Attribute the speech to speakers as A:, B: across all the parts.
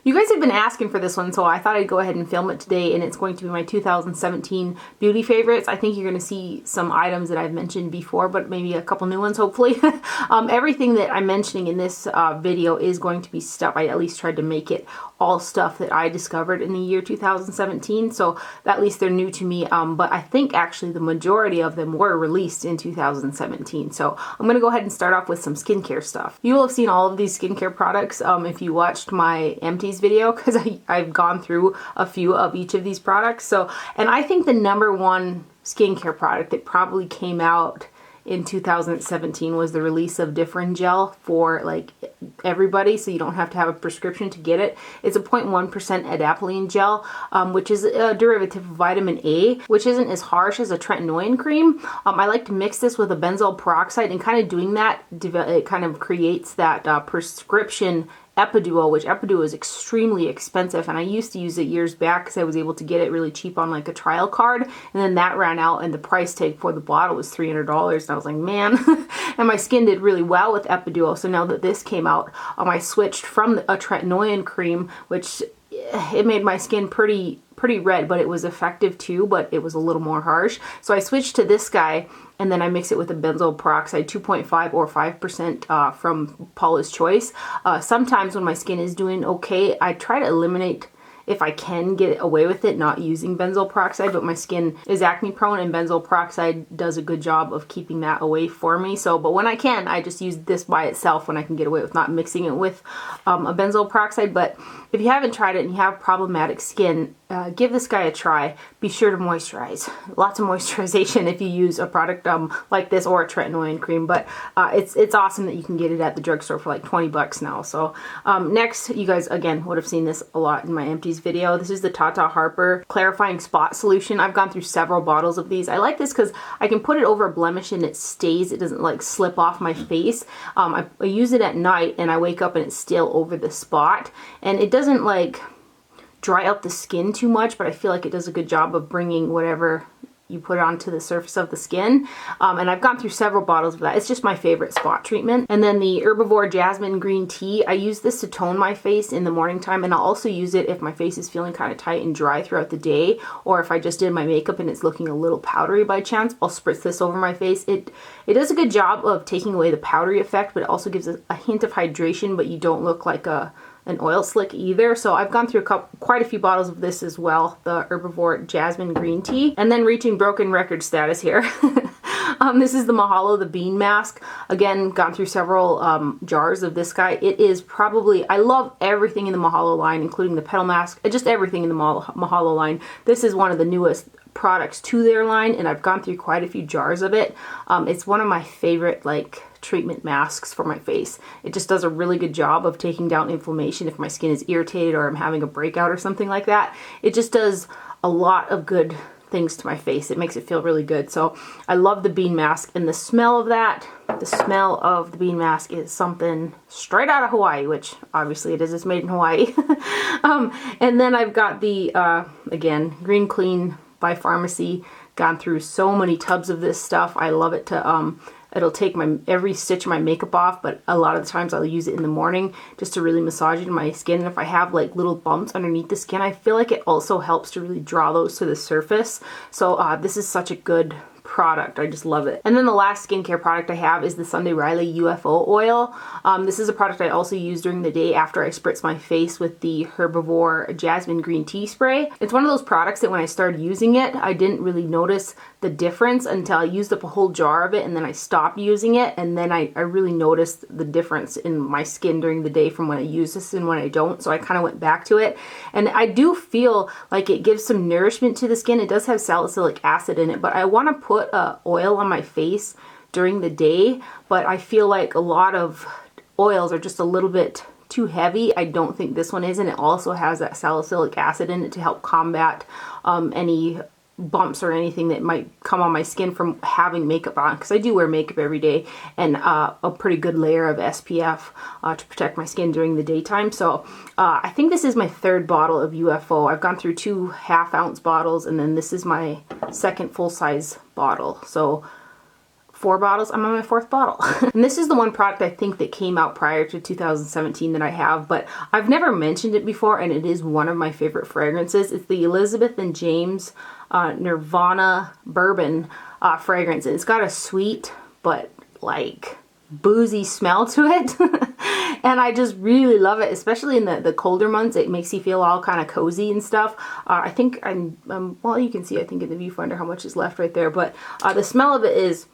A: You guys have been asking for this one, so I thought I'd go ahead and film it today, and it's going to be my 2017 beauty favorites. I think you're going to see some items that I've mentioned before, but maybe a couple new ones, hopefully. Everything that I'm mentioning in this video is going to be stuff. I at least tried to make it all stuff that I discovered in the year 2017, so at least they're new to me, but I think actually the majority of them were released in 2017. So I'm going to go ahead and start off with some skincare stuff. You will have seen all of these skincare products if you watched my empties video, because I've gone through a few of each of these products. So, and I think the #1 skincare product that probably came out in 2017 was the release of Differin Gel for like everybody, so you don't have to have a prescription to get it. It's a 0.1% adapalene gel, which is a derivative of vitamin A, which isn't as harsh as a tretinoin cream. I like to mix this with a benzoyl peroxide, and kind of doing that, it kind of creates that prescription Epiduo, which Epiduo is extremely expensive, and I used to use it years back because I was able to get it really cheap on like a trial card, and then that ran out and the price tag for the bottle was $300, and I was like, man. And my skin did really well with Epiduo, so now that this came out, I switched from a tretinoin cream, which it made my skin pretty red, but it was effective too, but it was a little more harsh. So I switched to this guy, and then I mix it with a benzoyl peroxide, 2.5 or 5% from Paula's Choice. Sometimes when my skin is doing okay, I try to eliminate, if I can get away with it, not using benzoyl peroxide, but my skin is acne prone, and benzoyl peroxide does a good job of keeping that away for me. So, but when I can, I just use this by itself when I can get away with not mixing it with a benzoyl peroxide. But if you haven't tried it and you have problematic skin, give this guy a try. Be sure to moisturize. Lots of moisturization if you use a product like this, or a tretinoin cream. But it's awesome that you can get it at the drugstore for like 20 bucks now. So next, you guys again would have seen this a lot in my empties video. This is the Tata Harper Clarifying Spot Solution. I've gone through several bottles of these. I like this because I can put it over a blemish and it stays. It doesn't like slip off my face. I use it at night and I wake up and it's still over the spot, and it doesn't like dry out the skin too much, but I feel like it does a good job of bringing whatever you put onto the surface of the skin. And I've gone through several bottles of that. It's just my favorite spot treatment. And then the Herbivore Jasmine Green Tea. I use this to tone my face in the morning time, and I'll also use it if my face is feeling kind of tight and dry throughout the day, or if I just did my makeup and it's looking a little powdery by chance, I'll spritz this over my face. It does a good job of taking away the powdery effect, but it also gives a hint of hydration, but you don't look like an oil slick either. So I've gone through quite a few bottles of this as well, the Herbivore Jasmine Green Tea. And then reaching broken record status here. This is the Mahalo, the Bean Mask. Again, gone through several jars of this guy. It is probably, I love everything in the Mahalo line, including the Petal Mask, just everything in the Mahalo line. This is one of the newest products to their line, and I've gone through quite a few jars of it. It's one of my favorite like treatment masks for my face. It just does a really good job of taking down inflammation if my skin is irritated or I'm having a breakout or something like that. It just does a lot of good things to my face. It makes it feel really good. So I love the Bean Mask, and the smell of that, the smell of the Bean Mask is something straight out of Hawaii, which obviously it is. It's made in Hawaii. And then I've got the, again, Green Clean by Farmacy. Gone through so many tubs of this stuff. I love it to, it'll take every stitch of my makeup off, but a lot of the times I'll use it in the morning just to really massage it in my skin. And if I have like little bumps underneath the skin, I feel like it also helps to really draw those to the surface. So this is such a good product. I just love it. And then the last skincare product I have is the Sunday Riley U.F.O oil. This is a product I also use during the day after I spritz my face with the Herbivore Jasmine Green Tea Spray. It's one of those products that when I started using it, I didn't really notice the difference until I used up a whole jar of it, and then I stopped using it, and then I really noticed the difference in my skin during the day from when I use this and when I don't. So I kind of went back to it, and I do feel like it gives some nourishment to the skin. It does have salicylic acid in it, but I want to put oil on my face during the day, but I feel like a lot of oils are just a little bit too heavy. I don't think this one is, and it also has that salicylic acid in it to help combat any bumps or anything that might come on my skin from having makeup on, because I do wear makeup every day, and a pretty good layer of SPF to protect my skin during the daytime. So I think this is my third bottle of U.F.O. I've gone through 2 half-ounce bottles, and then this is my second full-size bottle. So 4 bottles. I'm on my 4th bottle. And this is the one product I think that came out prior to 2017 that I have, but I've never mentioned it before, and it is one of my favorite fragrances. It's the Elizabeth and James Nirvana Bourbon fragrance. And it's got a sweet but like boozy smell to it. And I just really love it, especially in the colder months. It makes you feel all kind of cozy and stuff. I think well, you can see, I think in the viewfinder how much is left right there, but the smell of it is,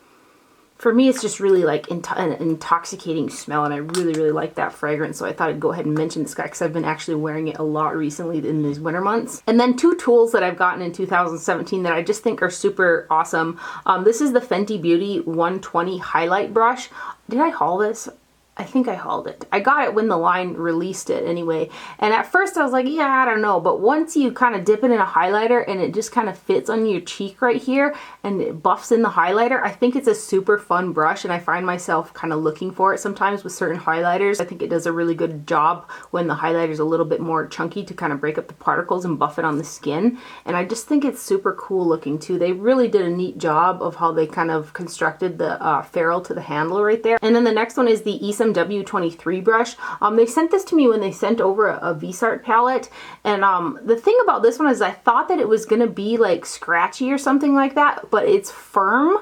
A: for me, it's just really like an intoxicating smell, and I really, really like that fragrance. So I thought I'd go ahead and mention this guy because I've been actually wearing it a lot recently in these winter months. And then 2 tools that I've gotten in 2017 that I just think are super awesome. This is the Fenty Beauty 120 Highlight Brush. Did I haul this? I think I hauled it. I got it when the line released it anyway. And at first I was like, yeah, I don't know. But once you kind of dip it in a highlighter and it just kind of fits on your cheek right here and it buffs in the highlighter, I think it's a super fun brush, and I find myself kind of looking for it sometimes with certain highlighters. I think it does a really good job when the highlighter's a little bit more chunky to kind of break up the particles and buff it on the skin. And I just think it's super cool looking too. They really did a neat job of how they kind of constructed the ferrule to the handle right there. And then the next one is the Esum W23 brush. They sent this to me when they sent over a Viseart palette, and the thing about this one is I thought that it was gonna be like scratchy or something like that, but it's firm,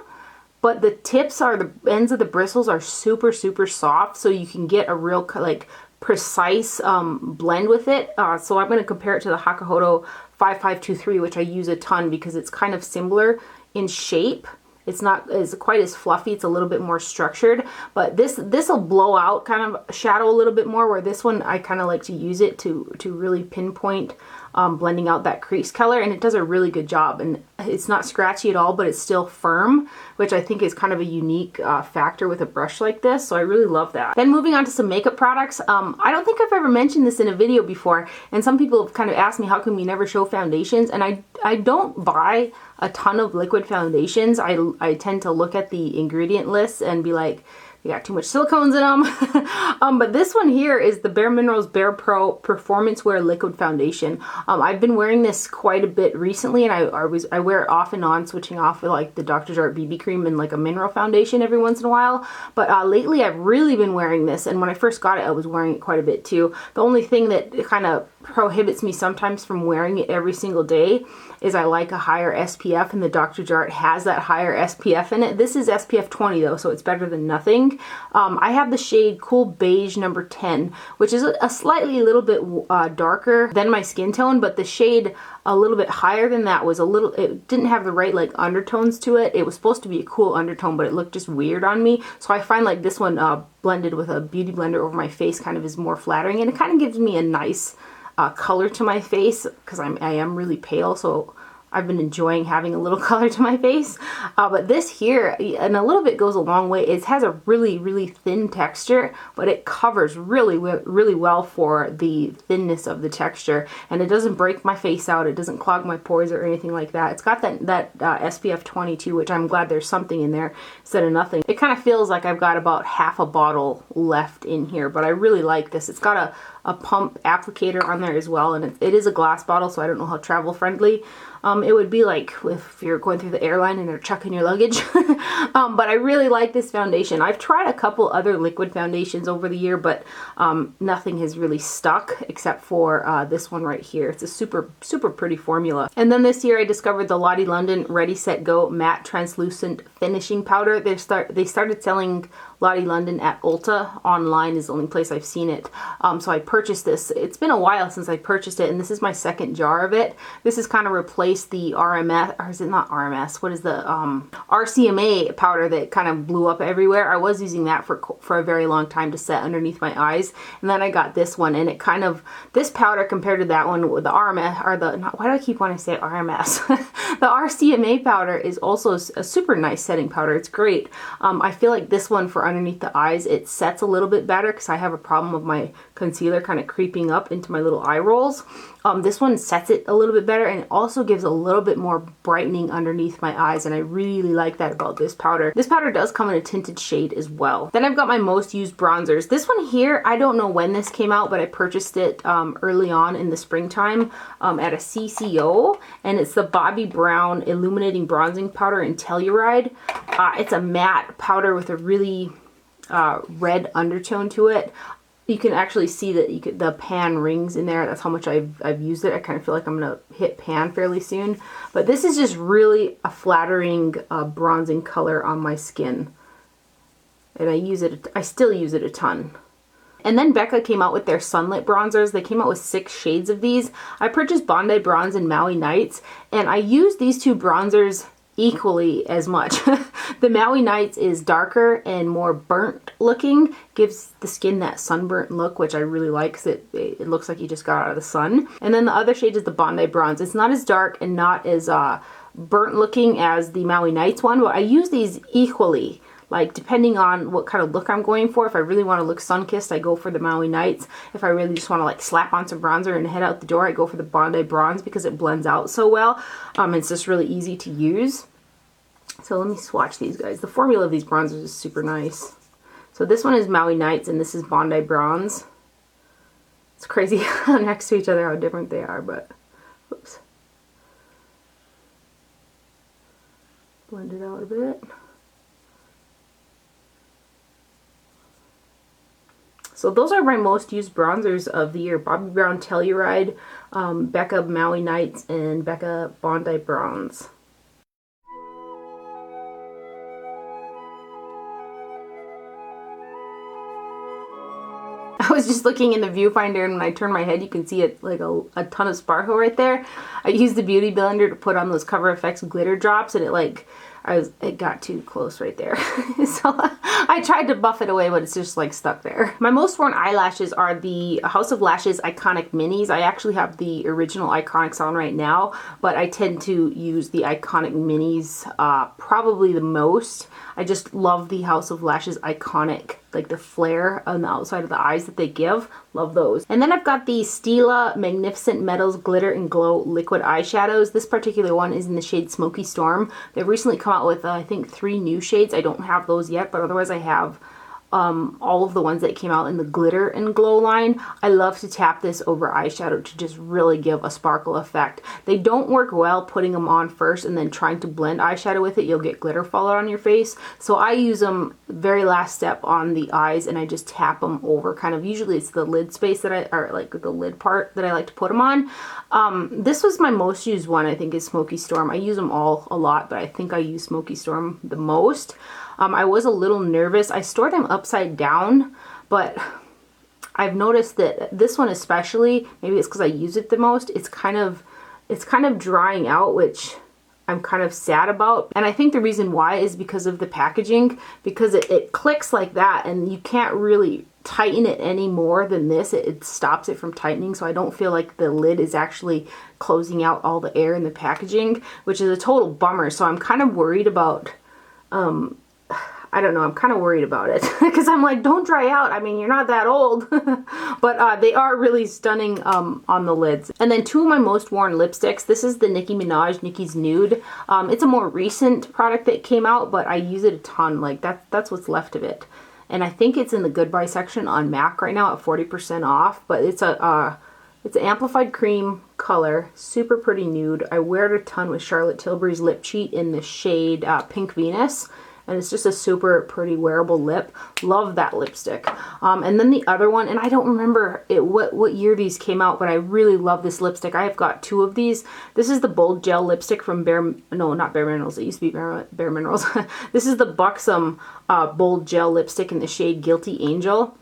A: but the tips are, the ends of the bristles are super, super soft, so you can get a real like precise blend with it. So I'm going to compare it to the Hakuhodo 5523, which I use a ton because it's kind of similar in shape. It's not as quite as fluffy, it's a little bit more structured, but this will blow out kind of shadow a little bit more, where this one I kind of like to use it to really pinpoint blending out that crease color, and it does a really good job. And it's not scratchy at all, but it's still firm, which I think is kind of a unique factor with a brush like this, so I really love that. Then moving on to some makeup products. I don't think I've ever mentioned this in a video before, and some people have kind of asked me how come we never show foundations, and I don't buy a ton of liquid foundations. I tend to look at the ingredient lists and be like, they got too much silicones in them. But this one here is the BareMinerals Bare Pro Performance Wear Liquid Foundation. I've been wearing this quite a bit recently, and I wear it off and on, switching off with like the Dr. Jart BB cream and like a mineral foundation every once in a while. But lately I've really been wearing this, and when I first got it I was wearing it quite a bit too. The only thing that kind of prohibits me sometimes from wearing it every single day is I like a higher SPF, and the Dr. Jart has that higher SPF in it. This is SPF 20 though, so it's better than nothing. I have the shade Cool Beige number 10, which is a slightly little bit darker than my skin tone, but the shade a little bit higher than that was it didn't have the right like undertones to it. It was supposed to be a cool undertone, but it looked just weird on me. So I find like this one blended with a beauty blender over my face kind of is more flattering, and it kind of gives me a nice color to my face because I am really pale, so I've been enjoying having a little color to my face. But this here, and a little bit goes a long way. It has a really, really thin texture, but it covers really, really well for the thinness of the texture. And it doesn't break my face out. It doesn't clog my pores or anything like that. It's got that SPF 22, which I'm glad there's something in there instead of nothing. It kind of feels like I've got about half a bottle left in here, but I really like this. It's got a pump applicator on there as well, and it is a glass bottle, so I don't know how travel friendly it would be like if you're going through the airline and they're chucking your luggage. But I really like this foundation. I've tried a couple other liquid foundations over the year, but nothing has really stuck except for this one right here. It's a super, super pretty formula. And then this year I discovered the Lottie London Ready Set Go Matte Translucent Finishing Powder. They started selling Lottie London at Ulta. Online is the only place I've seen it. So I purchased this. It's been a while since I purchased it, and this is my second jar of it. This has kind of replaced the RMS, or is it not RMS? What is the RCMA powder that kind of blew up everywhere? I was using that for a very long time to set underneath my eyes, and then I got this one, and it kind of, this powder compared to that one with the RMS, or the, why do I keep wanting to say RMS? The RCMA powder is also a super nice setting powder. It's great. I feel like this one for underneath the eyes, it sets a little bit better because I have a problem with my concealer kind of creeping up into my little eye rolls. This one sets it a little bit better, and it also gives a little bit more brightening underneath my eyes, and I really like that about this powder. This powder does come in a tinted shade as well. Then I've got my most used bronzers. This one here, I don't know when this came out, but I purchased it early on in the springtime at a CCO, and it's the Bobbi Brown Illuminating Bronzing Powder in Telluride. It's a matte powder with a really red undertone to it. You can actually see that the pan rings in there. That's how much I've used it. I kind of feel like I'm going to hit pan fairly soon. But this is just really a flattering bronzing color on my skin. And I still use it a ton. And then Becca came out with their Sunlit bronzers. They came out with 6 shades of these. I purchased Bondi Bronze and Maui Nights, and I used these two bronzers equally as much. The Maui Nights is darker and more burnt looking, gives the skin that sunburnt look, which I really like because it looks like you just got out of the sun. And then the other shade is the Bondi Bronze. It's not as dark and not as burnt looking as the Maui Nights one, but I use these equally. Like, depending on what kind of look I'm going for. If I really want to look sun-kissed, I go for the Maui Nights. If I really just want to like slap on some bronzer and head out the door, I go for the Bondi Bronze because it blends out so well. It's just really easy to use. So let me swatch these guys. The formula of these bronzers is super nice. So this one is Maui Nights and this is Bondi Bronze. It's crazy next to each other how different they are, but oops. Blend it out a bit. So those are my most used bronzers of the year. Bobbi Brown Telluride, Becca Maui Nights, and Becca Bondi Bronze. I was just looking in the viewfinder, and when I turn my head you can see it like a ton of sparkle right there. I used the Beauty Blender to put on those Cover FX glitter drops, and it got too close right there. So I tried to buff it away, but it's just like stuck there. My most worn eyelashes are the House of Lashes Iconic Minis. I actually have the original Iconics on right now, but I tend to use the Iconic Minis probably the most. I just love the House of Lashes Iconic, like the flare on the outside of the eyes that they give. Love those. And then I've got the Stila Magnificent Metals Glitter and Glow Liquid Eyeshadows. This particular one is in the shade Smoky Storm. They've recently come out with, I think, 3 new shades. I don't have those yet, but otherwise I have all of the ones that came out in the glitter and glow line. I love to tap this over eyeshadow to just really give a sparkle effect. They don't work well putting them on first and then trying to blend eyeshadow with it. You'll get glitter fall out on your face. So I use them very last step on the eyes, and I just tap them over kind of, usually it's the lid space or like the lid part that I like to put them on. This was my most used one, I think, is Smoky Storm. I use them all a lot, but I think I use Smoky Storm the most. I was a little nervous. I stored them upside down, but I've noticed that this one especially, maybe it's because I use it the most, it's kind of drying out, which I'm kind of sad about. And I think the reason why is because of the packaging, because it clicks like that and you can't really tighten it any more than this. It stops it from tightening, so I don't feel like the lid is actually closing out all the air in the packaging, which is a total bummer. So I'm kind of worried about I don't know, I'm kind of worried about it because I'm like, don't dry out. I mean, you're not that old. But they are really stunning on the lids. And then 2 of my most worn lipsticks. This is the Nicki Minaj Nicki's Nude. It's a more recent product that came out, but I use it a ton. Like that's what's left of it. And I think it's in the Goodbye section on MAC right now at 40% off. But it's an amplified cream color, super pretty nude. I wear it a ton with Charlotte Tilbury's Lip Cheat in the shade Pink Venus. And it's just a super pretty wearable lip. Love that lipstick. And then the other one, and I don't remember what year these came out, but I really love this lipstick. I have got 2 of these. This is the Bold Gel lipstick from not BareMinerals. It used to be BareMinerals. This is the Buxom Bold Gel lipstick in the shade Guilty Angel.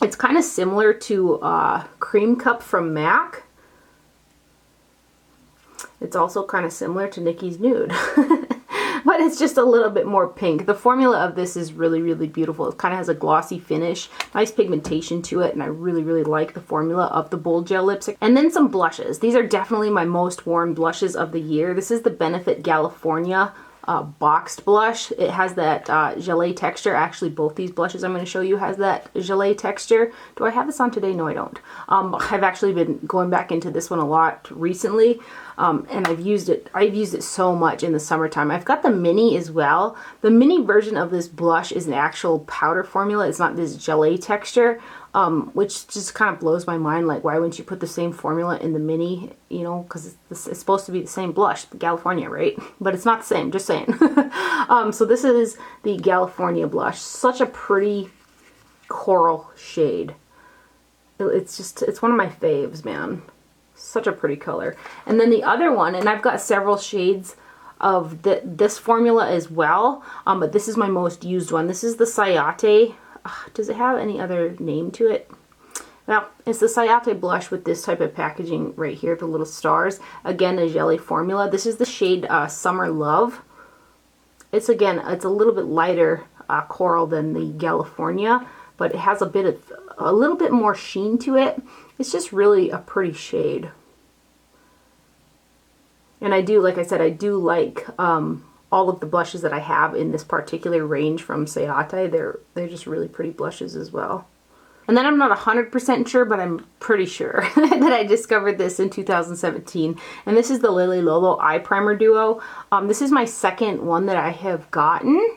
A: It's kind of similar to Cream Cup from MAC. It's also kind of similar to Nicki's Nude. But it's just a little bit more pink. The formula of this is really, really beautiful. It kind of has a glossy finish, nice pigmentation to it, and I really, really like the formula of the Bold Gel lipstick. And then some blushes. These are definitely my most worn blushes of the year. This is the Benefit California boxed blush. It has that gelée texture. Actually, both these blushes I'm going to show you has that gelée texture. Do I have this on today? No, I don't. I've actually been going back into this one a lot recently, and I've used it so much in the summertime. I've got the mini as well. The mini version of this blush is an actual powder formula. It's not this gelée texture, which just kind of blows my mind. Like, why wouldn't you put the same formula in the mini? You know, because it's supposed to be the same blush, the California, right? But it's not the same, just saying. So this is the California blush. Such a pretty coral shade. It's one of my faves, man. Such a pretty color. And then the other one, and I've got several shades of this formula as well, but this is my most used one. This is the Sayate. Does it have any other name to it? Well, it's the Sayate blush with this type of packaging right here, the little stars. Again, a jelly formula. This is the shade Summer Love. It's a little bit lighter coral than the California, but it has a little bit more sheen to it. It's just really a pretty shade. And I do, like I said, I do like all of the blushes that I have in this particular range from Sayate. They're just really pretty blushes as well. And then I'm not 100% sure, but I'm pretty sure that I discovered this in 2017. And this is the Lily Lolo Eye Primer Duo. This is my second one that I have gotten.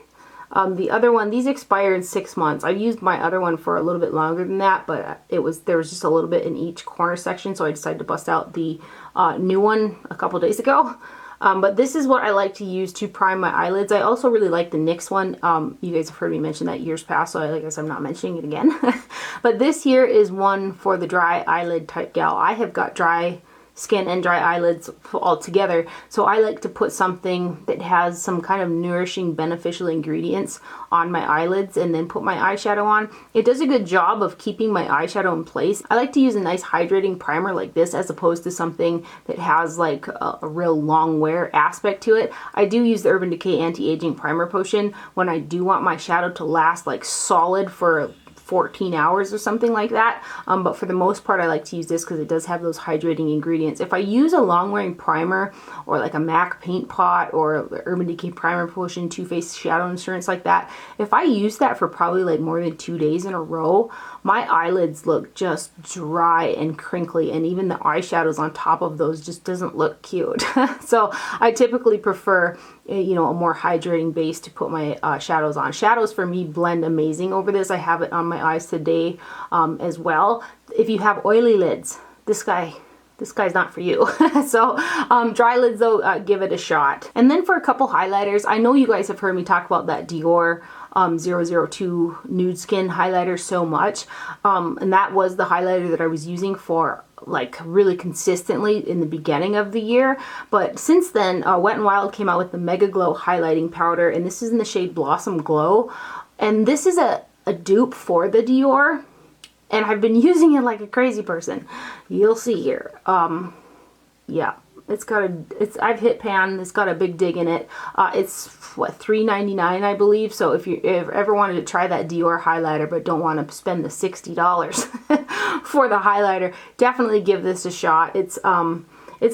A: The other one, these expire in 6 months. I've used my other one for a little bit longer than that, but there was just a little bit in each corner section, so I decided to bust out the new one a couple days ago. But this is what I like to use to prime my eyelids. I also really like the NYX one. You guys have heard me mention that years past, so I guess I'm not mentioning it again. But this here is one for the dry eyelid type gal. I have got dry skin and dry eyelids all together, so I like to put something that has some kind of nourishing, beneficial ingredients on my eyelids and then put my eyeshadow on. It does a good job of keeping my eyeshadow in place. I like to use a nice hydrating primer like this as opposed to something that has like a real long wear aspect to it. I do use the Urban Decay Anti-Aging Primer Potion when I do want my shadow to last like solid for 14 hours or something like that, but for the most part I like to use this because it does have those hydrating ingredients. If I use a long wearing primer or like a MAC paint pot or the Urban Decay Primer Potion, Too Faced Shadow Insurance like that, if I use that for probably like more than 2 days in a row, my eyelids look just dry and crinkly, and even the eyeshadows on top of those just doesn't look cute. So I typically prefer, you know, a more hydrating base to put my shadows on. Shadows for me blend amazing over this. I have it on my eyes today as well. If you have oily lids, this guy's not for you. So dry lids though, give it a shot. And then for a couple highlighters, I know you guys have heard me talk about that Dior 002 Nude Skin highlighter so much, and that was the highlighter that I was using for like really consistently in the beginning of the year. But since then, Wet n Wild came out with the Mega Glow highlighting powder, and this is in the shade Blossom Glow, and this is a dupe for the Dior, and I've been using it like a crazy person. You'll see here. Yeah, I've hit pan. It's got a big dig in it. It's what, $3.99 I believe. So if you ever wanted to try that Dior highlighter but don't want to spend the $60 for the highlighter, definitely give this a shot. It's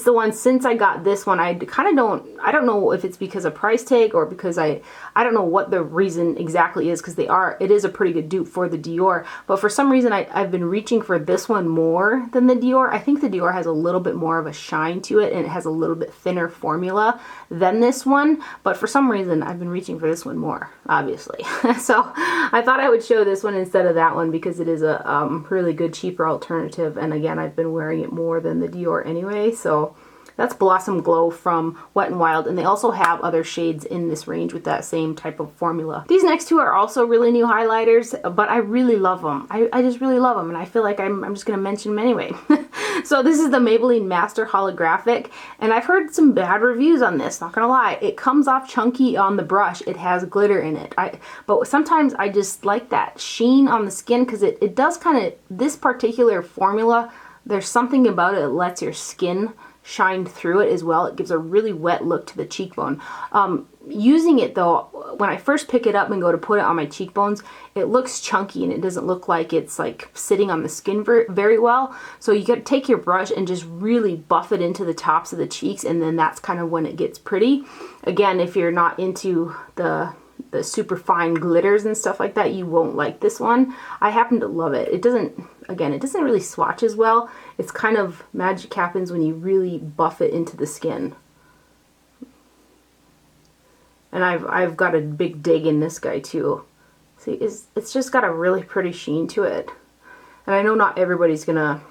A: the one, since I got this one, I don't know if it's because of price tag or because I don't know what the reason exactly is, because it is a pretty good dupe for the Dior, but for some reason I've been reaching for this one more than the Dior. I think the Dior has a little bit more of a shine to it, and it has a little bit thinner formula than this one, but for some reason I've been reaching for this one more, obviously. So I thought I would show this one instead of that one because it is a really good, cheaper alternative, and again, I've been wearing it more than the Dior anyway. So that's Blossom Glow from Wet n Wild, and they also have other shades in this range with that same type of formula. These next two are also really new highlighters, but I really love them. I just really love them, and I feel like I'm just going to mention them anyway. So this is the Maybelline Master Holographic, and I've heard some bad reviews on this, not going to lie. It comes off chunky on the brush. It has glitter in it. But sometimes I just like that sheen on the skin because it does kind of, this particular formula, there's something about it that lets your skin shined through it as well. It gives a really wet look to the cheekbone. Using it though, when I first pick it up and go to put it on my cheekbones, it looks chunky and it doesn't look like it's like sitting on the skin very well. So you gotta take your brush and just really buff it into the tops of the cheeks, and then that's kind of when it gets pretty. Again, if you're not into the super fine glitters and stuff like that, you won't like this one. I happen to love it. It doesn't really swatch as well. It's kind of magic happens when you really buff it into the skin. And I've got a big dig in this guy too. See, it's just got a really pretty sheen to it. And I know not everybody's gonna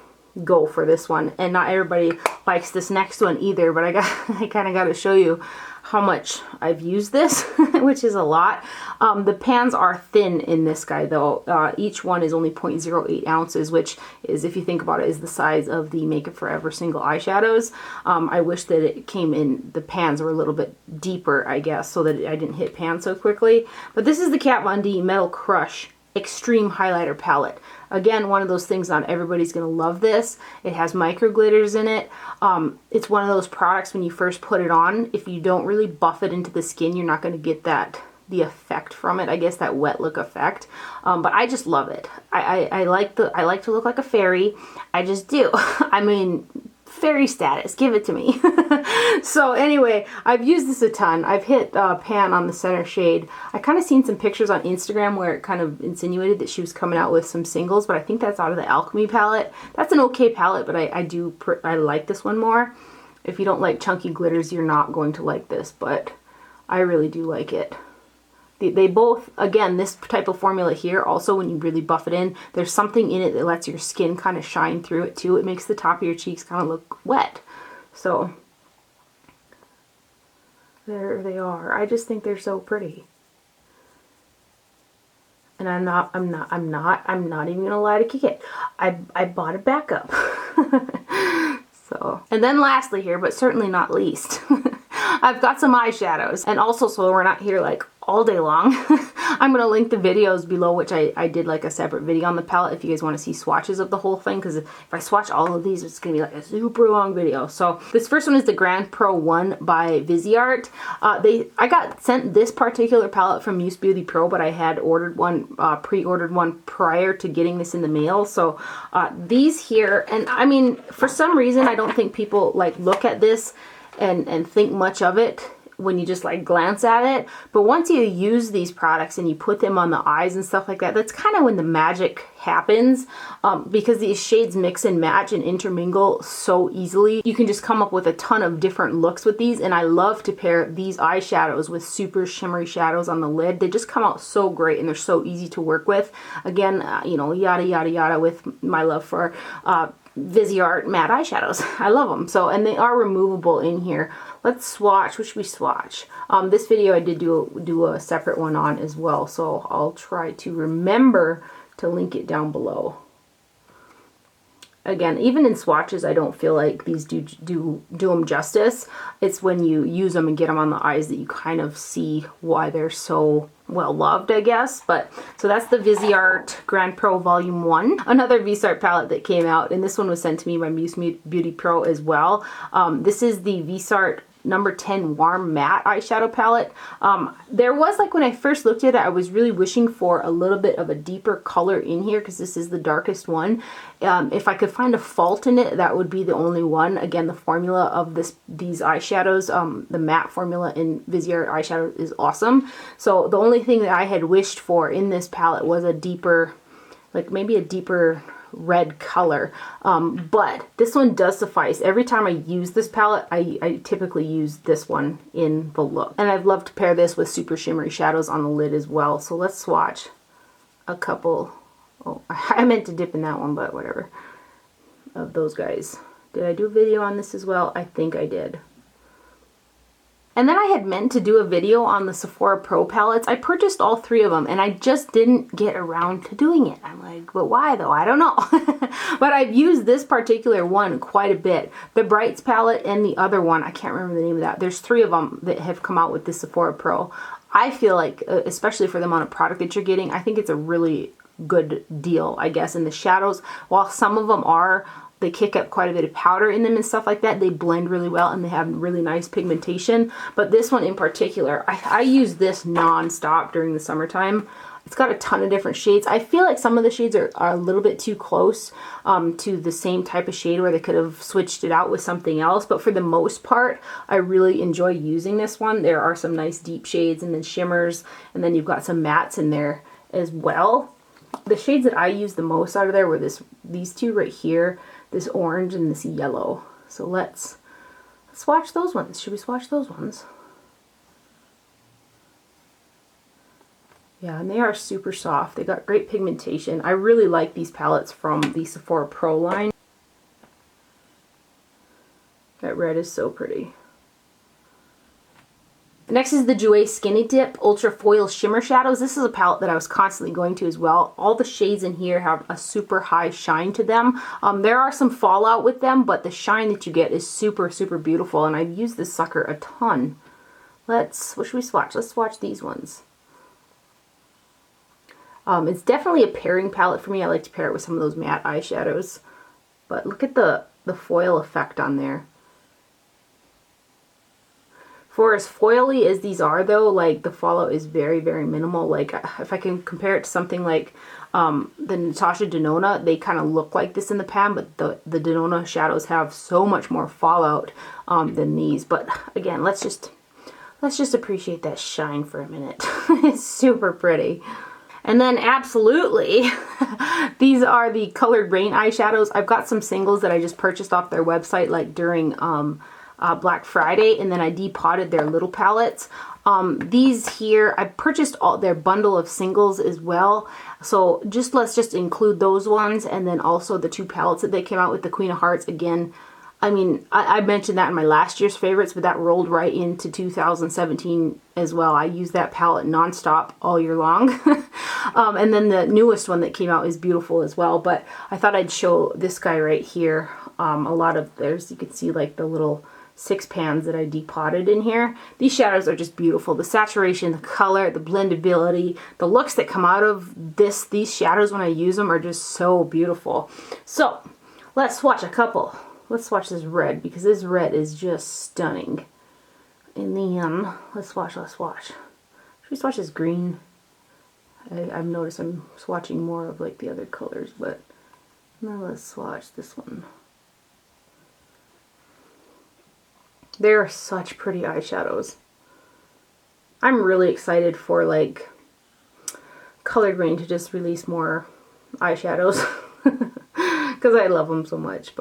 A: go for this one, and not everybody likes this next one either, but I kind of got to show you how much I've used this, which is a lot. The pans are thin in this guy though. Each one is only 0.08 ounces, which is, if you think about it, is the size of the Make Up For Ever single eyeshadows. I wish that it came in, the pans were a little bit deeper, I guess, so that I didn't hit pan so quickly. But this is the Kat Von D Metal Crush Extreme Highlighter Palette. Again, one of those things, not everybody's gonna love this. It has micro glitters in it. It's one of those products when you first put it on, if you don't really buff it into the skin, you're not gonna get the effect from it, I guess, that wet look effect. But I just love it. I like to look like a fairy. I just do. I mean, fairy status, give it to me. So anyway, I've used this a ton. I've hit pan on the center shade. I kind of seen some pictures on Instagram where it kind of insinuated that she was coming out with some singles, but I think that's out of the Alchemy palette. That's an okay palette, but I like this one more. If you don't like chunky glitters, you're not going to like this, but I really do like it. They both, again, this type of formula here, also when you really buff it in, there's something in it that lets your skin kind of shine through it too. It makes the top of your cheeks kind of look wet. So there they are. I just think they're so pretty. And I'm not even gonna lie to kick it. I bought a backup. So, and then lastly here, but certainly not least, I've got some eyeshadows. And also, so we're not here like all day long, I'm going to link the videos below, which I did like a separate video on the palette if you guys want to see swatches of the whole thing, because if I swatch all of these, it's going to be like a super long video. So this first one is the Grand Pro 1 by Viseart. I got sent this particular palette from Muse Beauty Pro, but I had ordered one, pre-ordered one prior to getting this in the mail. So these here, and I mean, for some reason, I don't think people like look at this and think much of it when you just like glance at it. But once you use these products and you put them on the eyes and stuff like that, that's kind of when the magic happens, because these shades mix and match and intermingle so easily. You can just come up with a ton of different looks with these, and I love to pair these eyeshadows with super shimmery shadows on the lid. They just come out so great and they're so easy to work with. Again, you know, yada yada yada with my love for Viseart matte eyeshadows. I love them. So, and they are removable in here. Let's swatch. What should we swatch? This video I did do a separate one on as well, so I'll try to remember to link it down below. Again, even in swatches, I don't feel like these do them justice. It's when you use them and get them on the eyes that you kind of see why they're so well loved, I guess. But so that's the Viseart Grand Pro Volume 1. Another Viseart palette that came out, and this one was sent to me by Muse Beauty Pro as well. This is the Viseart number 10 Warm Matte eyeshadow palette. There was, like, when I first looked at it, I was really wishing for a little bit of a deeper color in here because this is the darkest one. If I could find a fault in it, that would be the only one. Again, the formula of these eyeshadows, the matte formula in Viseart eyeshadow is awesome. So the only thing that I had wished for in this palette was a deeper, like maybe a deeper red color, but this one does suffice. Every time I use this palette, I typically use this one in the look, and I've loved to pair this with super shimmery shadows on the lid as well. So let's swatch a couple. Oh, I meant to dip in that one, but whatever, of those guys. Did I do a video on this as well? I think I did. And then I had meant to do a video on the Sephora Pro palettes. I purchased all 3 of them, and I just didn't get around to doing it. I'm like, but why though? I don't know. But I've used this particular one quite a bit. The Brights palette and the other one, I can't remember the name of that. There's 3 of them that have come out with the Sephora Pro. I feel like, especially for the amount of product that you're getting, I think it's a really good deal, I guess. In the shadows, while some of them are they kick up quite a bit of powder in them and stuff like that. They blend really well and they have really nice pigmentation. But this one in particular, I use this non-stop during the summertime. It's got a ton of different shades. I feel like some of the shades are a little bit too close to the same type of shade where they could have switched it out with something else. But for the most part, I really enjoy using this one. There are some nice deep shades and then shimmers. And then you've got some mattes in there as well. The shades that I used the most out of there were these two right here. This orange and this yellow. So let's swatch those ones. Should we swatch those ones? Yeah, and they are super soft. They got great pigmentation. I really like these palettes from the Sephora Pro line. That red is so pretty. Next is the Jouer Skinny Dip Ultra Foil Shimmer Shadows. This is a palette that I was constantly going to as well. All the shades in here have a super high shine to them. There are some fallout with them, but the shine that you get is super, super beautiful. And I've used this sucker a ton. What should we swatch? Let's swatch these ones. It's definitely a pairing palette for me. I like to pair it with some of those matte eyeshadows. But look at the foil effect on there. For as foily as these are though, like the fallout is very, very minimal. Like if I can compare it to something like the Natasha Denona, they kind of look like this in the pan, but the Denona shadows have so much more fallout than these. But again, let's just appreciate that shine for a minute. It's super pretty. And then absolutely, these are the Colored Rain eyeshadows. I've got some singles that I just purchased off their website like during Black Friday, and then I depotted their little palettes. These here, I purchased all their bundle of singles as well. So let's just include those ones, and then also the two palettes that they came out with, the Queen of Hearts. Again, I mean, I mentioned that in my last year's favorites, but that rolled right into 2017 as well. I used that palette nonstop all year long. And then the newest one that came out is beautiful as well. But I thought I'd show this guy right here. A lot of theirs, you can see like the little 6 pans that I depotted in here. These shadows are just beautiful. The saturation, the color, the blendability, the looks that come out of these shadows when I use them are just so beautiful. So let's swatch a couple. Let's swatch this red because this red is just stunning. And then let's swatch. Should we swatch this green? I've noticed I'm swatching more of like the other colors, but now let's swatch this one. They are such pretty eyeshadows. I'm really excited for like Colored Rain to just release more eyeshadows. Because I love them so much.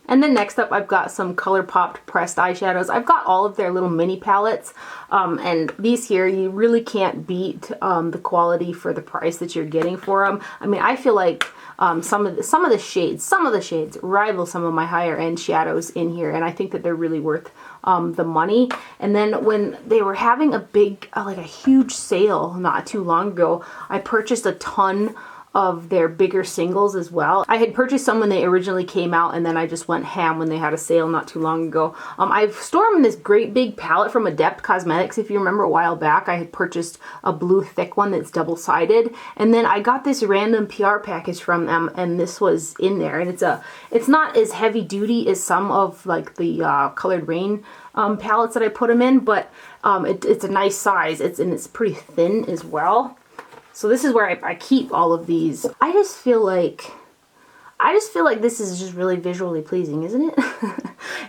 A: And then next up I've got some Colourpop pressed eyeshadows. I've got all of their little mini palettes, and these here you really can't beat the quality for the price that you're getting for them. I mean, I feel like some of the shades rival some of my higher end shadows in here, and I think that they're really worth the money. And then when they were having a big like a huge sale not too long ago, I purchased a ton of their bigger singles as well. I had purchased some when they originally came out, and then I just went ham when they had a sale not too long ago. I've stored them in this great big palette from Adept Cosmetics. If you remember a while back, I had purchased a blue thick one that's double-sided, and then I got this random PR package from them, and this was in there. And it's not as heavy duty as some of like the Colored Rain palettes that I put them in, but it's a nice size. It's pretty thin as well. So this is where I keep all of these. I just feel like this is just really visually pleasing, isn't it?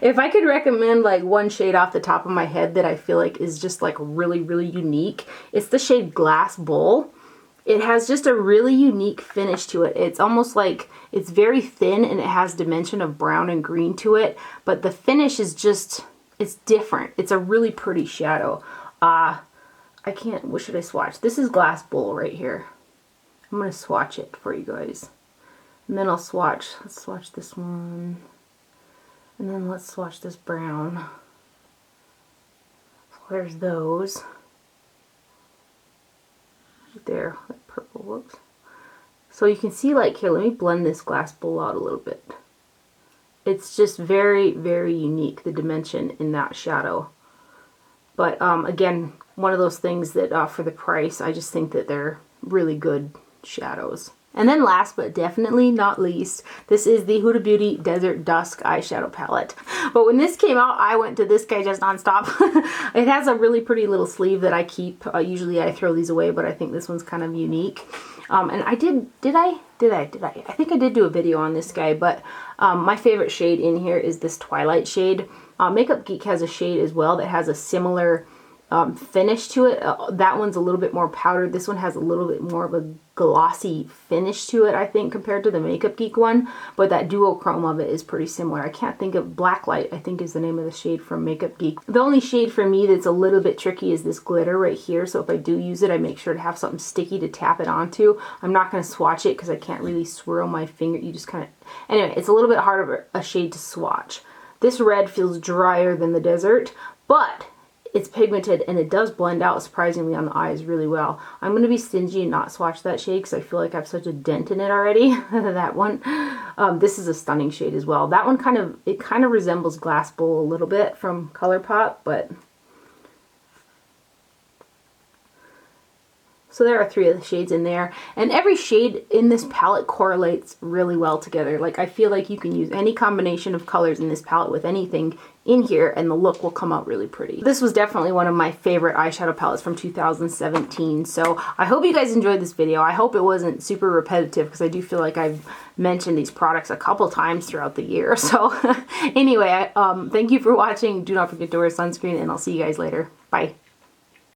A: If I could recommend like one shade off the top of my head that I feel like is just like really, really unique, it's the shade Glass Bowl. It has just a really unique finish to it. It's almost like it's very thin and it has dimension of brown and green to it, but the finish is just, it's different. It's a really pretty shadow. What should I swatch? This is Glass Bowl right here. I'm going to swatch it for you guys. And then let's swatch this one. And then let's swatch this brown. So there's those. Right there, that purple, whoops. So you can see like, here, let me blend this Glass Bowl out a little bit. It's just very, very unique, the dimension in that shadow. But again, one of those things that for the price, I just think that they're really good shadows. And then last but definitely not least, this is the Huda Beauty Desert Dusk eyeshadow palette. But when this came out, I went to this guy just nonstop. It has a really pretty little sleeve that I keep. Usually I throw these away, but I think this one's kind of unique. And I did I think I did do a video on this guy, but my favorite shade in here is this Twilight shade. Makeup Geek has a shade as well that has a similar finish to it. That one's a little bit more powdered. This one has a little bit more of a glossy finish to it, I think, compared to the Makeup Geek one, but that duochrome of it is pretty similar. I can't think of Blacklight, I think is the name of the shade from Makeup Geek. The only shade for me that's a little bit tricky is this glitter right here, so if I do use it, I make sure to have something sticky to tap it onto. I'm not going to swatch it because I can't really swirl my finger. You just kind of... Anyway, it's a little bit harder a shade to swatch. This red feels drier than the Desert, but it's pigmented and it does blend out surprisingly on the eyes really well. I'm going to be stingy and not swatch that shade because I feel like I have such a dent in it already. That one. This is a stunning shade as well. That one kind of resembles Glass Bowl a little bit from Colourpop, but... So there are 3 of the shades in there, and every shade in this palette correlates really well together. Like, I feel like you can use any combination of colors in this palette with anything in here and the look will come out really pretty. This was definitely one of my favorite eyeshadow palettes from 2017, so I hope you guys enjoyed this video. I hope it wasn't super repetitive because I do feel like I've mentioned these products a couple times throughout the year. So anyway, thank you for watching. Do not forget to wear sunscreen and I'll see you guys later. Bye.